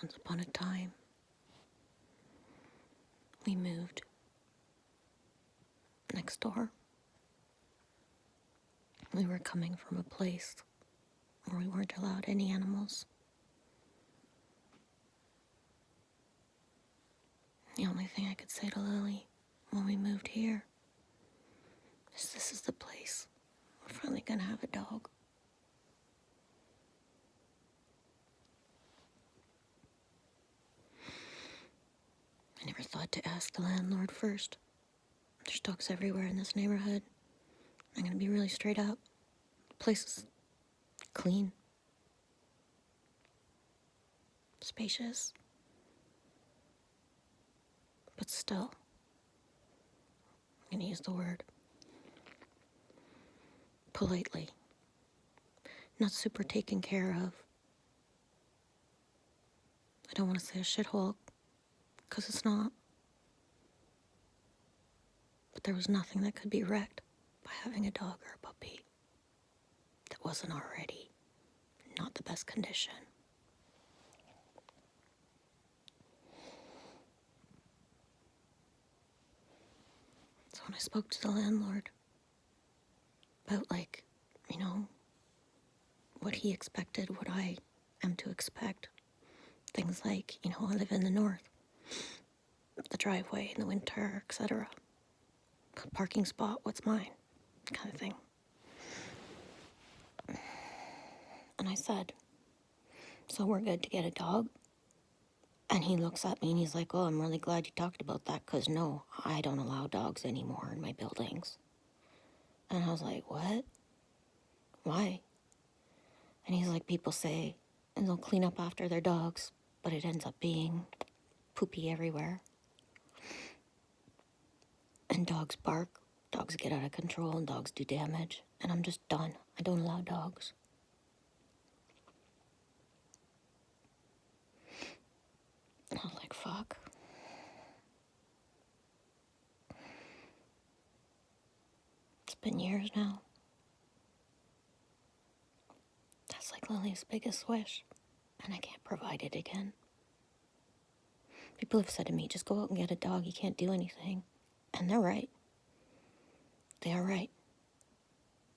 Once upon a time, we moved next door. We were coming from a place where we weren't allowed any animals. The only thing I could say to Lily when we moved here is this is the place. We're finally gonna have a dog. I never thought to ask the landlord first. There's dogs everywhere in this neighborhood. I'm gonna be really straight up. The place is clean, spacious, but still, I'm gonna use the word politely. Not super taken care of. I don't want to say a shithole, because it's not. But there was nothing that could be wrecked by having a dog or a puppy that wasn't already not the best condition. So when I spoke to the landlord about, what he expected, what I am to expect, things like, I live in the north, the driveway in the winter, etc. Parking spot, what's mine? Kind of thing. And I said, so we're good to get a dog? And he looks at me and he's like, oh, I'm really glad you talked about that, because no, I don't allow dogs anymore in my buildings. And I was like, what? Why? And he's like, people say, and they'll clean up after their dogs, but it ends up being poopy everywhere. And dogs bark, dogs get out of control, and dogs do damage. And I'm just done. I don't allow dogs. And I was like, fuck. It's been years now. That's like Lily's biggest wish, and I can't provide it again. People have said to me, just go out and get a dog, you can't do anything. And they're right. They are right.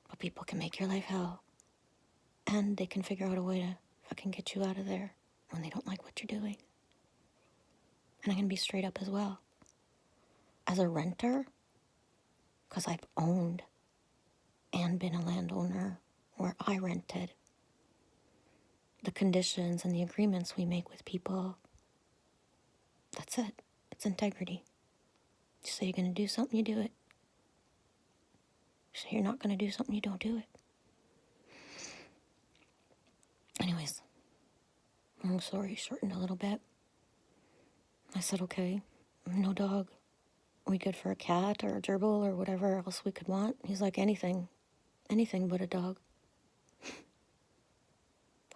But people can make your life hell. And they can figure out a way to fucking get you out of there when they don't like what you're doing. And I'm going to be straight up as well. As a renter, because I've owned and been a landowner where I rented, the conditions and the agreements we make with people, that's it. It's integrity. You say you're going to do something, you do it. You say you're not going to do something, you don't do it. Anyways, long story shortened a little bit. I said, okay, no dog. Are we good for a cat or a gerbil or whatever else we could want? He's like, anything but a dog.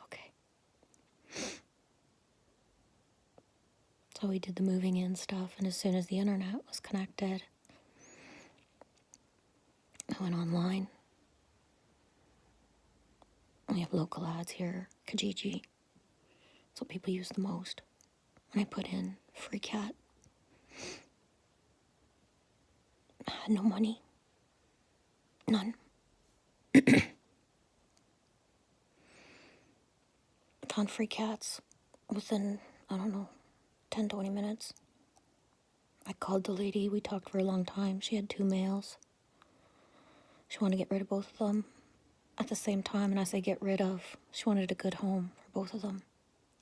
Okay. So we did the moving in stuff, and as soon as the internet was connected, I went online. We have local ads here, Kijiji. That's what people use the most. And I put in free cat. I had no money. None. Found free cats within, 10, 20 minutes. I called the lady. We talked for a long time. She had 2 males. She wanted to get rid of both of them at the same time. And I say get rid of. She wanted a good home for both of them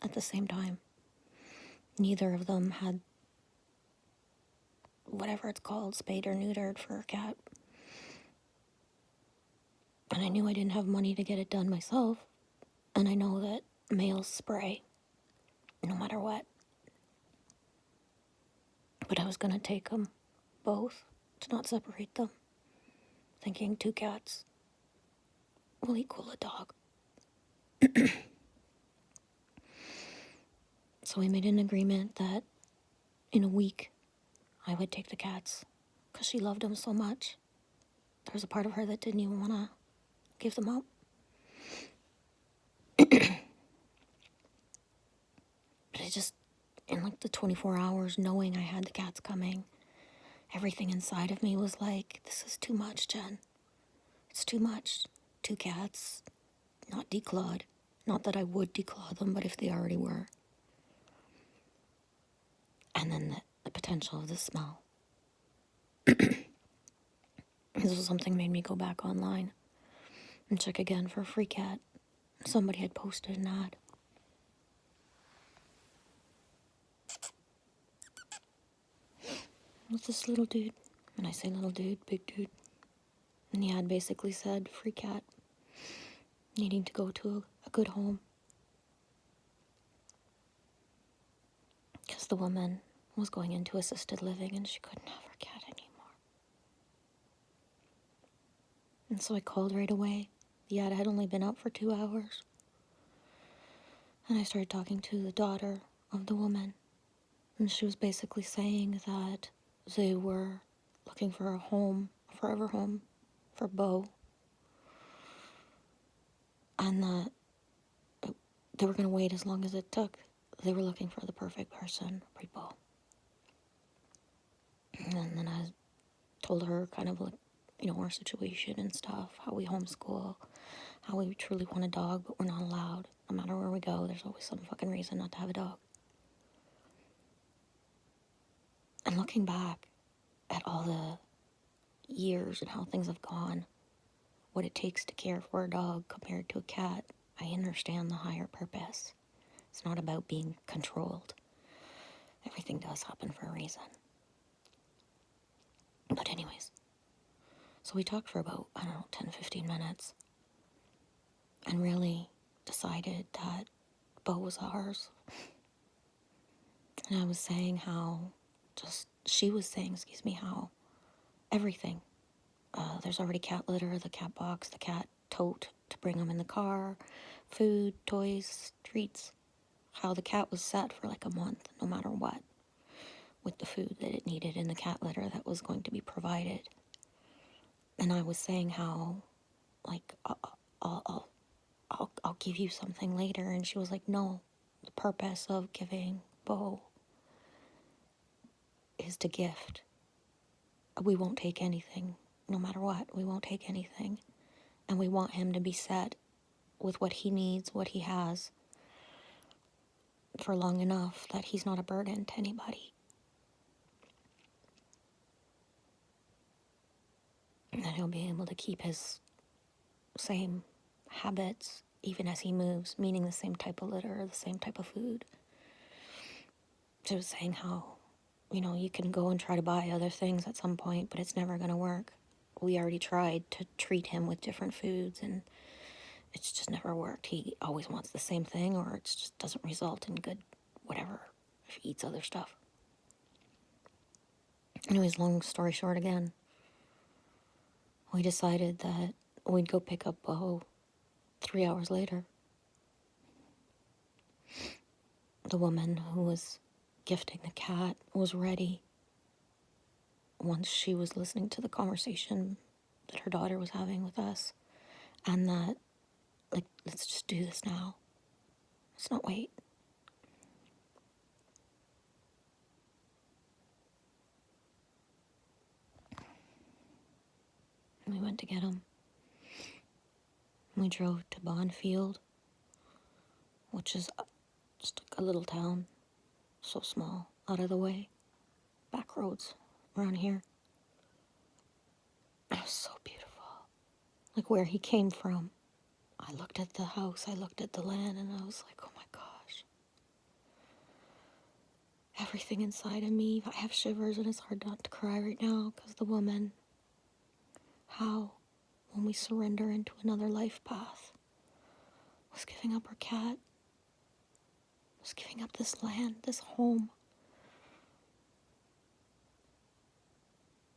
at the same time. Neither of them had whatever it's called, spayed or neutered for a cat. And I knew I didn't have money to get it done myself. And I know that males spray no matter what. But I was going to take them both to not separate them, thinking 2 cats will equal a dog. So we made an agreement that in a week I would take the cats because she loved them so much. There was a part of her that didn't even want to give them up. But just, in like the 24 hours, knowing I had the cats coming, everything inside of me was like, this is too much, Jen. It's too much. 2 cats, not declawed. Not that I would declaw them, but if they already were. And then the potential of the smell. This was something made me go back online and check again for a free cat. Somebody had posted an ad. With this little dude. And I say little dude, big dude. And the ad basically said, free cat. Needing to go to a good home. Because the woman was going into assisted living and she couldn't have her cat anymore. And so I called right away. The ad had only been up for 2 hours. And I started talking to the daughter of the woman. And she was basically saying that they were looking for a home, a forever home, for Bo. And that they were going to wait as long as it took. They were looking for the perfect person, for Bo. And then I told her kind of like, our situation and stuff, how we homeschool, how we truly want a dog, but we're not allowed. No matter where we go, there's always some fucking reason not to have a dog. And looking back at all the years and how things have gone, what it takes to care for a dog compared to a cat, I understand the higher purpose. It's not about being controlled. Everything does happen for a reason. But anyways, so we talked for about, 10, 15 minutes. And really decided that Bo was ours. And I was saying how, she was saying, how everything. There's already cat litter, the cat box, the cat tote to bring them in the car, food, toys, treats. How the cat was set for like a month, no matter what, with the food that it needed and the cat litter that was going to be provided. And I was saying how, like, I'll give you something later. And she was like, no, the purpose of giving Bo is to gift. We won't take anything, no matter what. We won't take anything. And we want him to be set with what he needs, what he has, for long enough that he's not a burden to anybody. And that he'll be able to keep his same habits even as he moves, meaning the same type of litter, the same type of food. She was saying how, you can go and try to buy other things at some point, but it's never going to work. We already tried to treat him with different foods, and it's just never worked. He always wants the same thing, or it just doesn't result in good whatever if he eats other stuff. Anyways, long story short again, we decided that we'd go pick up Bo 3 hours later. The woman who was gifting the cat was ready once she was listening to the conversation that her daughter was having with us, and that, like, let's just do this now. Let's not wait. And we went to get him. We drove to Bondfield, which is just a little town, so small, out of the way, back roads around here. It was so beautiful. Like where he came from. I looked at the house, I looked at the land, and I was like, oh my gosh. Everything inside of me, I have shivers, and it's hard not to cry right now because the woman, how, when we surrender into another life path, was giving up her cat, was giving up this land, this home.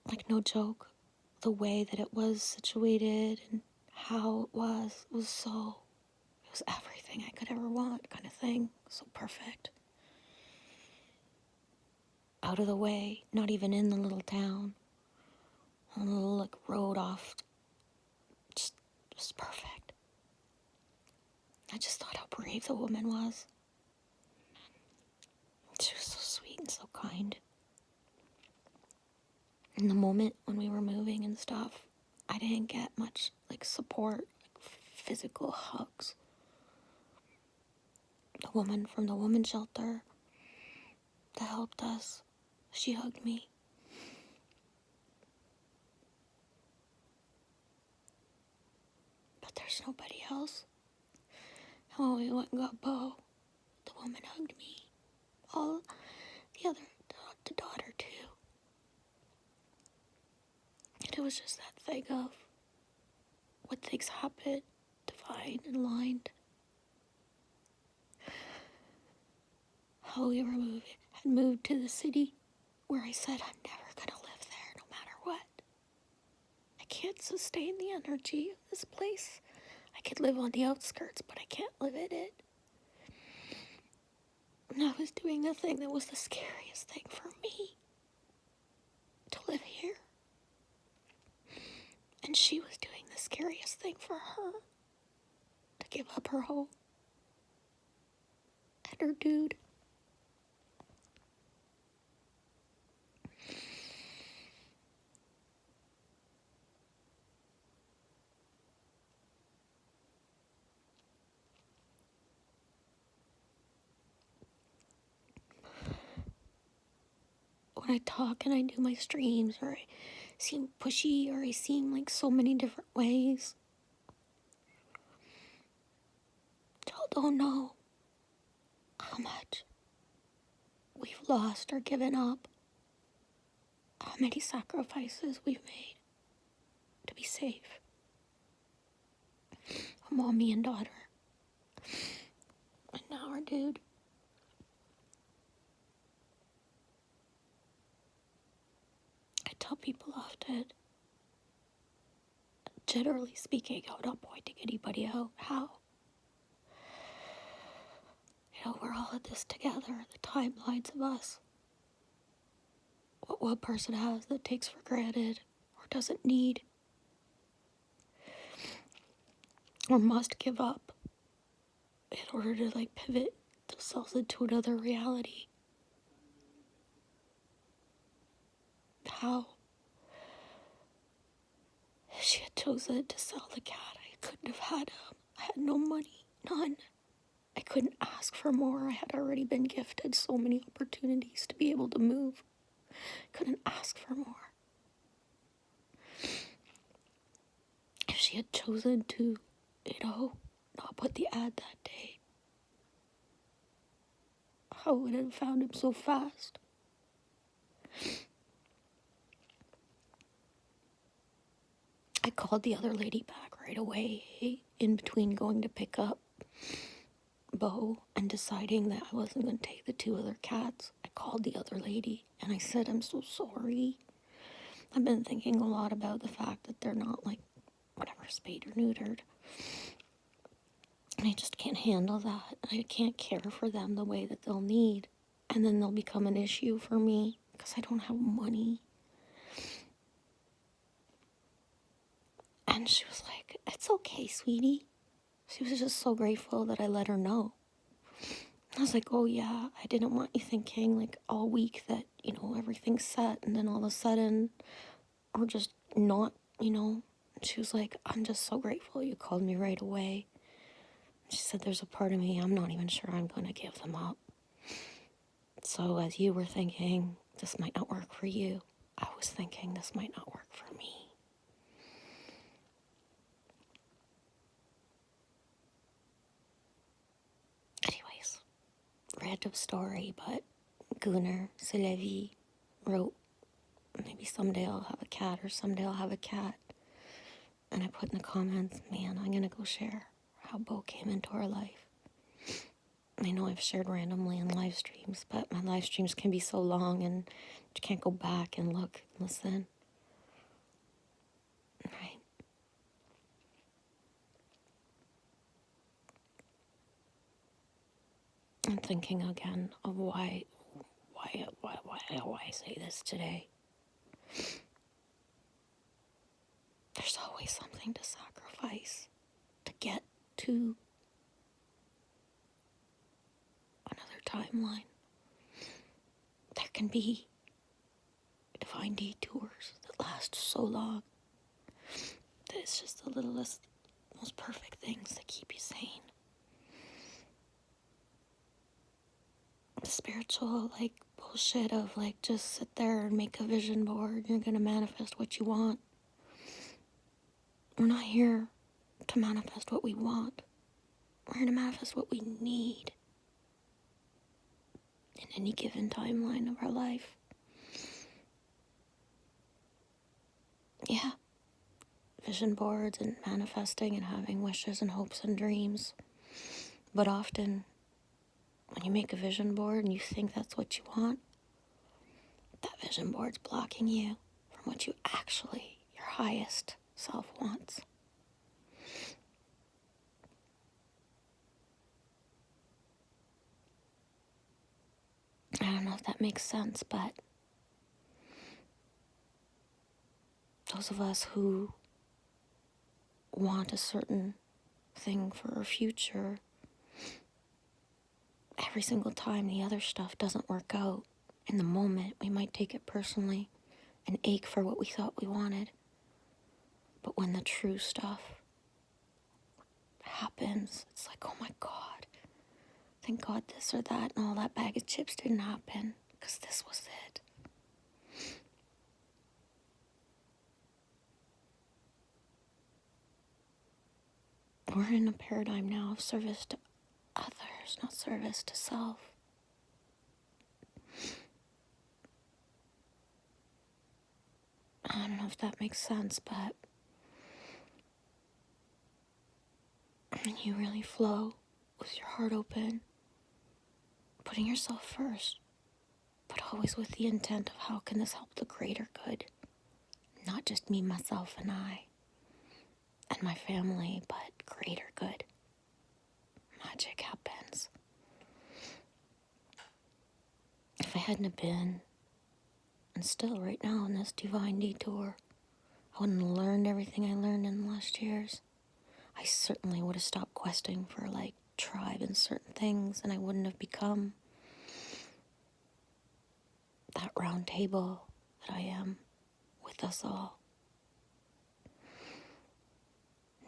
Like, no joke, the way that it was situated and how it was everything I could ever want, kind of thing. So perfect. Out of the way, not even in the little town, on a little like road off, just perfect. I just thought how brave the woman was. kind. In the moment when we were moving and stuff, I didn't get much like support, like physical hugs. The woman from the women's shelter that helped us, she hugged me. But there's nobody else. And when we went and got Bo, the woman hugged me. All the other, the daughter too. And it was just that thing of when things happen, divine and aligned. How we were had moved to the city where I said I'm never gonna live there no matter what. I can't sustain the energy of this place. I could live on the outskirts, but I can't live in it. And I was doing a thing that was the scariest thing for me. To live here. And she was doing the scariest thing for her. To give up her home. And her dude. When I talk and I do my streams, or I seem pushy, or I seem like so many different ways, y'all don't know how much we've lost or given up, how many sacrifices we've made to be safe. A mommy and daughter. And now our dude. I tell people often, generally speaking, I'm not pointing anybody out, how? You know, we're all in this together, the timelines of us. What one person has that takes for granted or doesn't need or must give up in order to like pivot themselves into another reality. How? If she had chosen to sell the cat, I couldn't have had him. I had no money, none. I couldn't ask for more. I had already been gifted so many opportunities to be able to move. Couldn't ask for more. If she had chosen to, not put the ad that day, I would have found him so fast. I called the other lady back right away, in between going to pick up Bo and deciding that I wasn't going to take the two other cats. I called the other lady and I said, I'm so sorry. I've been thinking a lot about the fact that they're not like, whatever, spayed or neutered. And I just can't handle that. I can't care for them the way that they'll need. And then they'll become an issue for me because I don't have money. And she was like, it's okay, sweetie. She was just so grateful that I let her know. I was like, oh yeah, I didn't want you thinking like all week that, everything's set and then all of a sudden, or just not, And she was like, I'm just so grateful you called me right away. She said, there's a part of me, I'm not even sure I'm going to give them up. So as you were thinking, this might not work for you, I was thinking this might not work for me. Anyways, random story, but Gooner, c'est la vie, wrote, maybe someday I'll have a cat or someday I'll have a cat. And I put in the comments, man, I'm going to go share how Bo came into our life. I know I've shared randomly in live streams, but my live streams can be so long and you can't go back and look and listen. Right? I'm thinking again of why I say this today. There's always something to sacrifice to get to another timeline. there can be divine detours that last so long that it's just the littlest, most perfect things that keep you sane. The spiritual, bullshit of, just sit there and make a vision board. You're gonna manifest what you want. We're not here to manifest what we want. We're here to manifest what we need in any given timeline of our life. Yeah, vision boards and manifesting and having wishes and hopes and dreams. But often, when you make a vision board and you think that's what you want, that vision board's blocking you from what you actually, your highest self wants. I don't know if that makes sense, but those of us who want a certain thing for our future, every single time the other stuff doesn't work out, in the moment, we might take it personally and ache for what we thought we wanted. But when the true stuff happens, it's like, oh my God, thank God this or that and all that bag of chips didn't happen, because this was it. We're in a paradigm now of service to others, not service to self. I don't know if that makes sense, but when you really flow with your heart open, putting yourself first, but always with the intent of how can this help the greater good? Not just me, myself, and I, and my family, but greater good. Magic happens. If I hadn't have been, and still right now in this divine detour, I wouldn't have learned everything I learned in the last years. I certainly would have stopped questing for tribe and certain things, and I wouldn't have become that round table that I am with us all.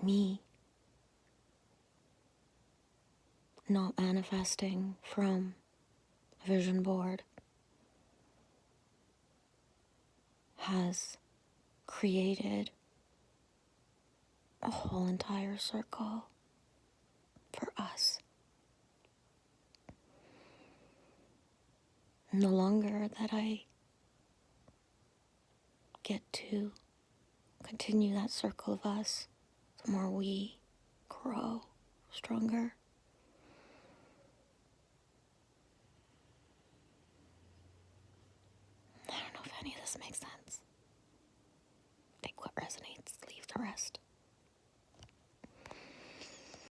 Me not manifesting from a vision board has created a whole entire circle for us. And the longer that I get to continue that circle of us, the more we grow stronger. I don't know if any of this makes sense. Take what resonates, leave the rest.